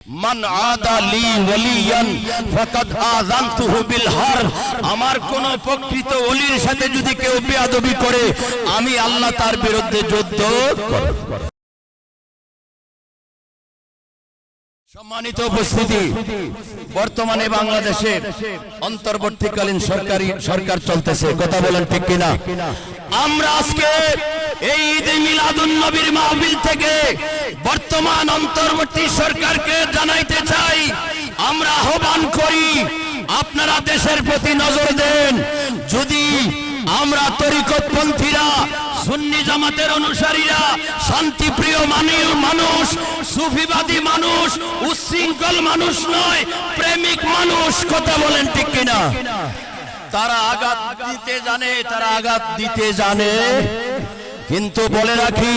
মান আদা লি ওয়ালিয়ান ফাকাদ আযানতুহু বিল হারব। আমার কোন প্রকৃত ওলির সাথে যদি কেউ বেয়াদবি করে আমি আল্লাহ তার বিরুদ্ধে যুদ্ধ করব। সম্মানিত উপস্থিতি, বর্তমানে বাংলাদেশে অন্তর্বর্তীকালীন সরকার চলতেছে, কথা বলেন ঠিক কিনা? আমরা আজকে এই ঈদে মিলাদুন নবীর মাহফিল থেকে বর্তমান অন্তর্বর্তী সরকারকে জানাইতে চাই, আমরা আহ্বান করি আপনারা দেশের প্রতি নজর দেন। যদি আমরা তরিকতপন্থীরা, সুন্নি জামাতের অনুসারীরা, শান্তিপ্রিয় মানুষ, সুফিবাদী মানুষ, উচ্ছৃঙ্খল মানুষ নয়, প্রেমিক মানুষ, কথা বলেন ঠিক কিনা? তারা আঘাত দিতে জানে, কিন্তু বলে রাখি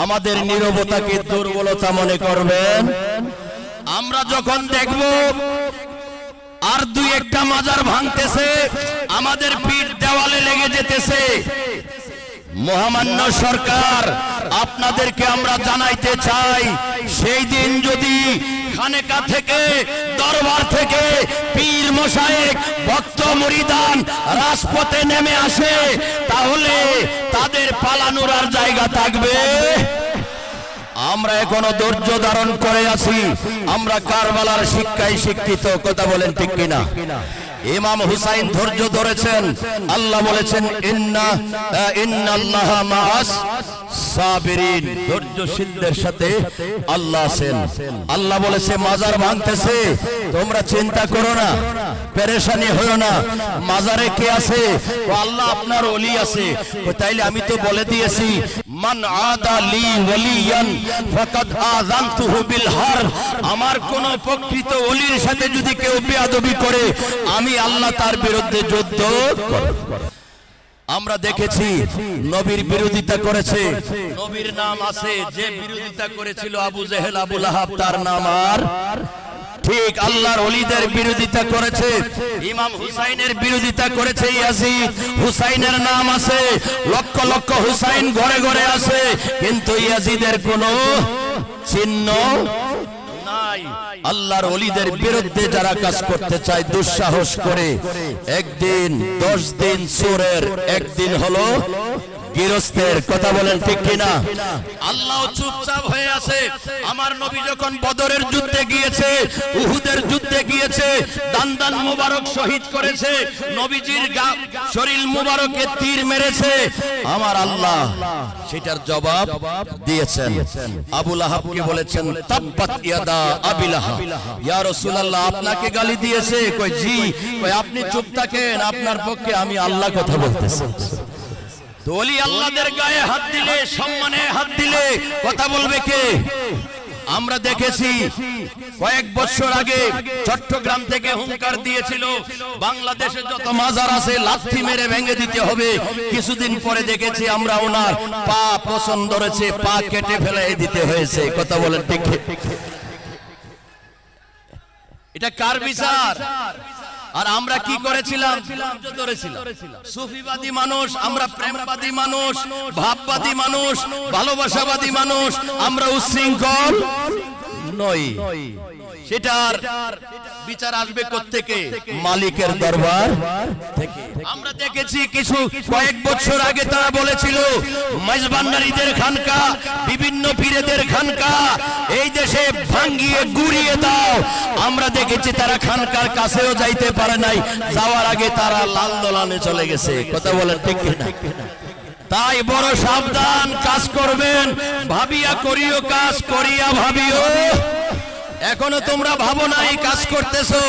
আমাদের নীরবতাকে দুর্বলতা মনে করবেন। আমরা যখন দেখব আর দুই একটা মাজার ভাঙতেছে, আমাদের পিঠ দেওয়ালে লেগে যেতেছে, মহামান্য সরকার আপনাদেরকে আমরা জানাইতে চাই, সেই দিন যদি খানেকা থেকে, দরবার থেকে পীর মশায়েক, ভক্ত মুরিদান রাজপথে নেমে আসে, তাহলে তাদের পালানোর আর জায়গা থাকবে? আমরা এখনো ধৈর্য ধারণ করে আছি, আমরা কারবালার শিক্ষায় শিক্ষিত, কথা বলেন ঠিক কিনা? ইমাম হুসাইন ধৈর্য ধরেছেন, আল্লাহ বলেছেন ইন্নাল্লাহা মাআস সাবিরিন, ধৈর্যশীলদের সাথে আল্লাহ আছেন। আল্লাহ বলেছে মাজার ভাঙতেছে, তোমরা চিন্তা করো না, পেরেশানি হয়ো না, মাজারে কে আছে? ও আল্লাহ আপনার ওলি আছে। তাইলে আমি তো বলে দিয়েছি মান আদা লি ওয়ালিয়ান ফাকাদ আযানতুহু বিল হারব। আমার কোন প্রকৃত ওলির সাথে যদি কেউ বেয়াদবি করে আমি আল্লাহ তার বিরুদ্ধে যুদ্ধ করব। আমরা দেখেছি নবীর বিরোধিতা করেছে, নবীর নাম আছে, যে বিরোধিতা করেছিল আবু জেহেল, আবু লাহাব, তার নাম আর ঠিক আল্লাহর ওলিদের বিরোধিতা করেছে, ইমাম হুসাইনের বিরোধিতা করেছে ইয়াজিদ, হুসাইনের নাম আছে, লক্ষ লক্ষ হুসাইন ঘরে ঘরে আছে, কিন্তু ইয়াজিদের কোনো চিহ্ন নাই। আল্লাহর ওলিদের বিরুদ্ধে যারা কাজ করতে চায় দুঃসাহস করে, একদিন 10 দিন চোরের, একদিন হলো গৃহস্থের, কথা বলেন ঠিক কিনা? আল্লাহ চুপচাপ হয়ে আছে। আমার নবী যখন বদরের যুদ্ধে গিয়েছে, উহুদের যুদ্ধে গিয়েছে, দান মুবারক শহীদ করেছে, নবীজির শরীর মুবারকে তীর মেরেছে, আমার আল্লাহ সেটার জবাব দিয়েছেন। আবু লাহাবকে বলেছেন তাব্বাত ইয়াদা আবি লাহাব, ইয়া রাসূলুল্লাহ আপনাকে গালি দিয়েছে? কই জি। কই আপনি চুপ থাকেন, আপনার পক্ষে আমি আল্লাহ কথা বলতেছি। ওলি আল্লাহদের গায়ে হাত দিলে, সম্মানে হাত দিলে কথা বলবে কে? আমরা দেখেছি কয়েক বছর আগে চট্টগ্রাম থেকে হুঙ্কার দিয়েছিল বাংলাদেশে যত মাজার আছে লাথি মেরে ভেঙে দিতে হবে। কিছুদিন পরে দেখেছি আমরা ওনার পা পছন্দ ধরেছে, পা কেটে ফেলে দিতে হয়েছে, কথা বলেন ঠিক? এটা কার বিচার? আর আমরা কি করেছিলাম? সুফিবাদী মানুষ, আমরা প্রেমবাদী মানুষ, ভাববাদী মানুষ, ভালোবাসাবাদী মানুষ, আমরা উচ্ছৃঙ্খল নই। সেটার বিচার আসবে কোত্থেকে? মালিকের দরবার থেকে। আমরা দেখেছি কয়েক বছর আগে তারা বলেছিল মেজবান্ডারীদের খানকা, বিভিন্ন পীরেদের খানকা এই দেশে ভাঙিয়ে গুড়িয়ে দাও। আমরা দেখেছি তারা খানকার কাছেও যাইতে পারে নাই, যাওয়ার আগে তারা লাল দোলানে চলে গেছে, কথা বলেন ঠিক কিনা? তাই বড় সাবধান কাজ করবেন, ভাবিয়া করিও কাজ, করিয়া ভাবিও। এখনো তোমরা ভাবো না এই কাজ করতেছো,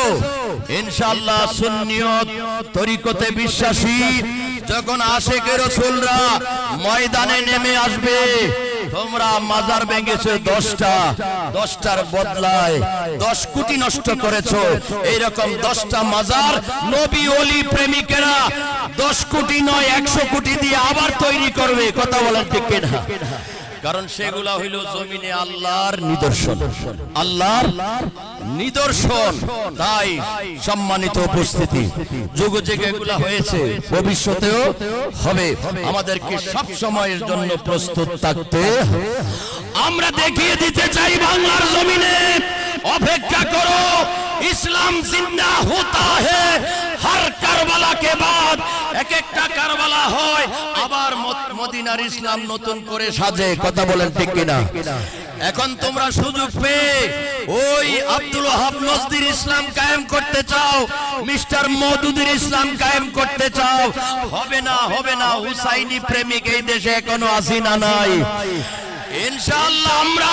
ইনশাআল্লাহ সুন্নিয়ত তরিকতে বিশ্বাসী যখন আশিকে রাসূলরা ময়দানে নেমে আসবে, তোমরা মাজার ভেঙেছো 10টার বদলায় 10 কোটি নষ্ট করেছো, এইরকম 10টা মাজার নবী ওলি প্রেমিকেরা 10 কোটি নয় 100 কোটি দিয়ে আবার তৈরি করবে, কথা বলেন ঠিক কিনা? কারণ সেগুলা হইল জমিনে আল্লাহর নিদর্শন, আল্লাহর নিদর্শন। তাই সম্মানিত উপস্থিতি, যুগে যুগে এগুলা হয়েছে, ভবিষ্যতেও হবে। আমাদেরকে সব সময়ের জন্য প্রস্তুত থাকতে আমরা দেখিয়ে দিতে চাই বাংলার জমিনে, অপেক্ষা করো, ইসলাম জিন্দা হোতা হে। হর কারবালা কে বাদ এক একটা কারবালা হয়, আবার মদিনার ইসলাম নতুন করে সাজে। কথা বলেন ঠিক কিনা? এখন তোমরা সুযোগ পেয়ে ওই আব্দুল ওয়াহাব নজদির ইসলাম কায়েম করতে চাও, মিস্টার মওদুদের ইসলাম কায়েম করতে চাও, হবে না, হবে না। হুসাইনি প্রেমিক এই দেশে এখনো আসি না নাই। ইনশাআল্লাহ আমরা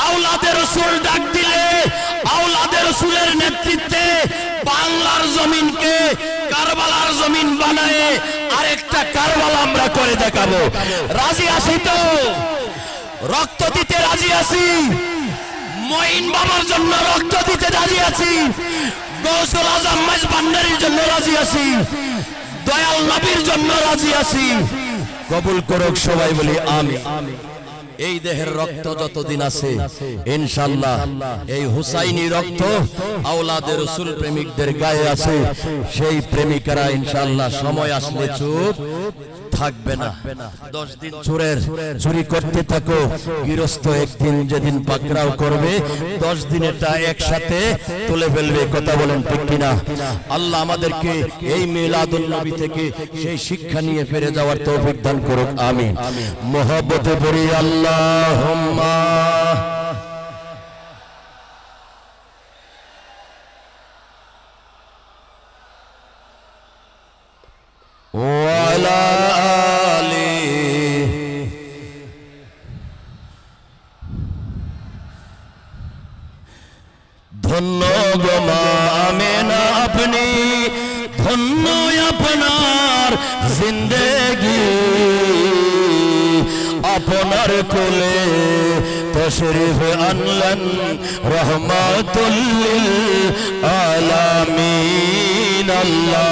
আওলাদে রাসূল ডাক দিলে, আওলাদে রাসূলের নেতৃত্বে বাংলার জমিনকে কারবালার জমিন বানায় আরেকটা কারবালা আমরা করে দেখাবো। রাজি আছি তো? রক্ত দিতে রাজি আছি, মঈন বাবার জন্য রক্ত দিতে রাজি আছি, গৌসুল আজম মাইজ ভান্ডারীর জন্য রাজি আছি, দয়াল নবীর জন্য রাজি আছি। কবুল করুক সবাই, বলি আমিন। এই দেহের রক্ত যতদিন আছে ইনশাআল্লাহ এই হুসাইনি রক্ত আওলাদে রাসূল প্রেমিকদের গায়ে আছে। সেই প্রেমিকারা ইনশাআল্লাহ সময় আসলে চুপ থাকবে না। 10 দিন চুরি করতে থাকো, গৃহস্থ একদিন যেদিন পাকড়াও করবে 10 দিন এটা একসাথে তুলে ফেলবে। কথা বলেন ঠিক কিনা? আল্লাহ আমাদেরকে এই মিলাদুন নবী থেকে সেই শিক্ষা নিয়ে ফিরে যাওয়ার তৌফিক দান করুক, আমিন। মহব্বতে পড়ি আল্লাহুম্মা। ওয়ালা ধন্য গো মা আমেনা আপনি, ধন্য আপনার জিন্দেগি, আপনার কোলে তশরিফ আনলেন রহমাতুল লিল আলামিন। আল্লাহ